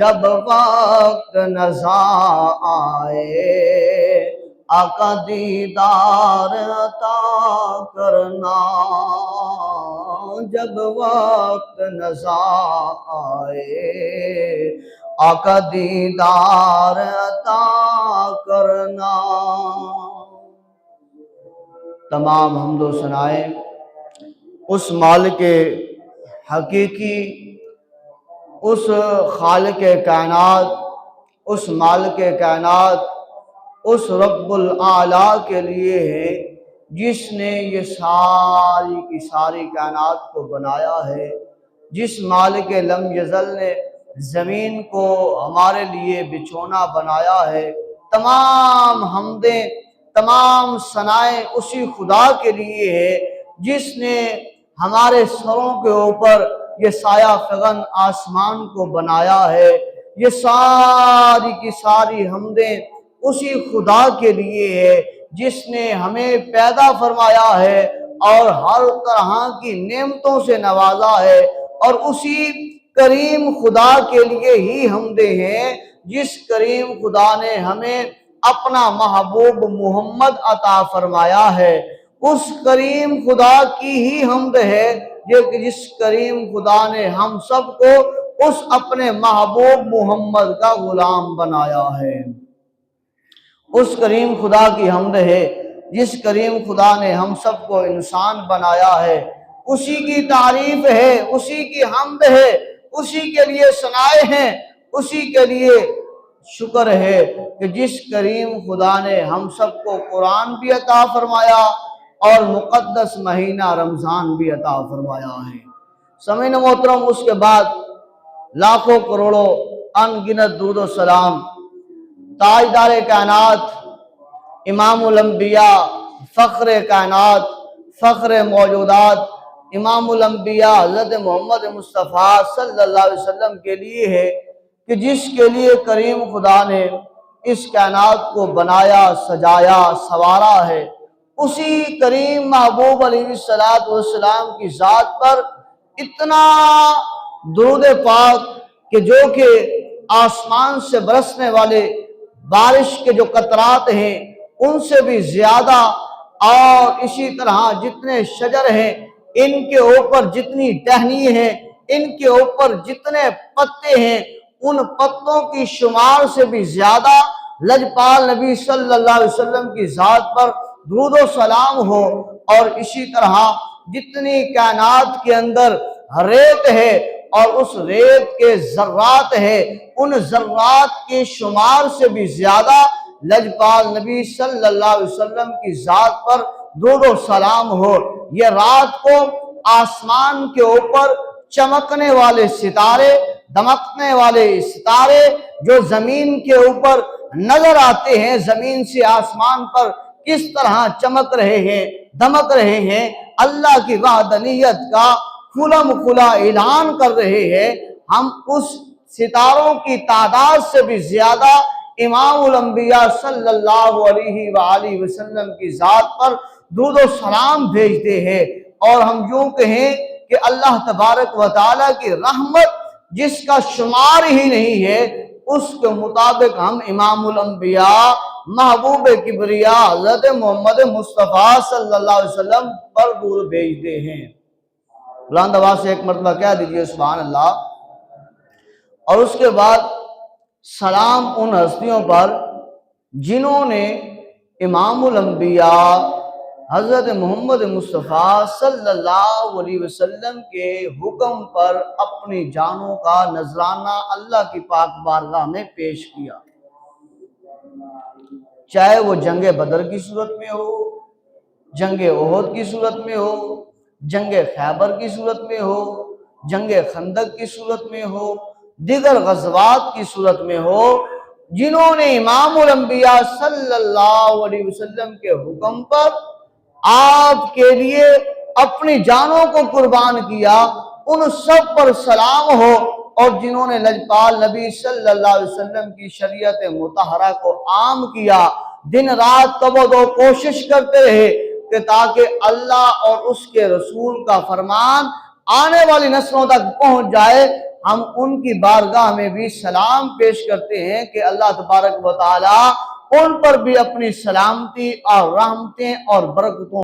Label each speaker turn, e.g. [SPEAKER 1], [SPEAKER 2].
[SPEAKER 1] جب وقت نزا آئے آقا دیدار عطا کرنا، جب وقت نزا آئے آقا دیدار عطا کرنا۔ تمام حمد و ثنائیں اس مالک حقیقی، اس خالق کائنات، اس مالک کائنات، اس رب الاعلیٰ کے لیے ہے جس نے یہ ساری کی ساری کائنات کو بنایا ہے، جس مالک لم یزل نے زمین کو ہمارے لیے بچھونا بنایا ہے۔ تمام حمدیں، تمام ثنائیں اسی خدا کے لیے ہے جس نے ہمارے سروں کے اوپر یہ سایہ فغن آسمان کو بنایا ہے۔ یہ ساری کی ساری حمدیں اسی خدا کے لیے ہے جس نے ہمیں پیدا فرمایا ہے اور ہر طرح کی نعمتوں سے نوازا ہے، اور اسی کریم خدا کے لیے ہی حمدیں ہیں جس کریم خدا نے ہمیں اپنا محبوب محمد عطا فرمایا ہے۔ اس کریم خدا کی ہی حمد ہے جس کریم خدا نے ہم سب کو اس اپنے محبوب محمد کا غلام بنایا ہے۔ اس کریم خدا کی حمد ہے جس کریم خدا نے ہم سب کو انسان بنایا ہے۔ اسی کی تعریف ہے، اسی کی حمد ہے، اسی کے لیے ثنائے ہیں، اسی کے لیے شکر ہے کہ جس کریم خدا نے ہم سب کو قرآن بھی عطا فرمایا اور مقدس مہینہ رمضان بھی عطا فرمایا ہے۔ سامعین محترم، اس کے بعد لاکھوں کروڑوں ان گنت درود و سلام تاجدار کائنات، امام الانبیاء، فخر کائنات، فخر موجودات، امام الانبیاء حضرت محمد مصطفیٰ صلی اللہ علیہ وسلم کے لیے ہے کہ جس کے لیے کریم خدا نے اس کائنات کو بنایا، سجایا، سنوارا ہے۔ اسی کریم محبوب علیہ السلام کی ذات پر اتنا درود پاک کہ جو کہ آسمان سے برسنے والے بارش کے جو قطرات ہیں ان سے بھی زیادہ، اور اسی طرح جتنے شجر ہیں ان کے اوپر جتنی ٹہنی ہیں، ان کے اوپر جتنے پتے ہیں ان پتوں کی شمار سے بھی زیادہ لجپال نبی صلی اللہ علیہ وسلم کی ذات پر درود و سلام ہو۔ اور اسی طرح جتنی کائنات کے اندر ریت ہے اور اس ریت کے ذرات ہے ان ذرات کے شمار سے بھی زیادہ لجپال نبی صلی اللہ علیہ وسلم کی ذات پر درود و سلام ہو۔ یہ رات کو آسمان کے اوپر چمکنے والے ستارے، دمکنے والے ستارے جو زمین کے اوپر نظر آتے ہیں، زمین سے آسمان پر کس طرح چمک رہے ہیں، دمک رہے ہیں، اللہ کی وحدانیت کا کھلم کھلا اعلان کر رہے ہیں۔ ہم اس ستاروں کی تعداد سے بھی زیادہ امام الانبیاء صلی اللہ علیہ وآلہ وسلم کی ذات پر درود و سلام بھیجتے ہیں، اور ہم یوں کہیں کہ اللہ تبارک و تعالیٰ کی رحمت جس کا شمار ہی نہیں ہے اس کے مطابق ہم امام الانبیاء محبوب کبریا حضرت محمد مصطفیٰ صلی اللہ علیہ وسلم پر درود بھیجتے ہیں۔ بلند آواز سے ایک مرتبہ کہہ دیجئے سبحان اللہ۔ اور اس کے بعد سلام ان ہستیوں پر جنہوں نے امام الانبیاء حضرت محمد مصطفیٰ صلی اللہ علیہ وسلم کے حکم پر اپنی جانوں کا نذرانہ اللہ کی پاک بارگاہ میں پیش کیا، چاہے وہ جنگ بدر کی صورت میں ہو، جنگ احد کی صورت میں ہو، جنگ خیبر کی صورت میں ہو، جنگ خندق کی صورت میں ہو، دیگر غزوات کی صورت میں ہو، جنہوں نے امام الانبیاء صلی اللہ علیہ وسلم کے حکم پر آپ کے لیے اپنی جانوں کو قربان کیا، ان سب پر سلام ہو۔ اور جنہوں نے لجپال نبی صلی اللہ علیہ وسلم کی شریعت مطہرہ کو عام کیا، دن رات تبد و کوشش کرتے رہے کہ تاکہ اللہ اور اس کے رسول کا فرمان آنے والی نسلوں تک پہنچ جائے، ہم ان کی بارگاہ میں بھی سلام پیش کرتے ہیں کہ اللہ تبارک و تعالی ان پر بھی اپنی سلامتی اور رحمتیں اور برکتوں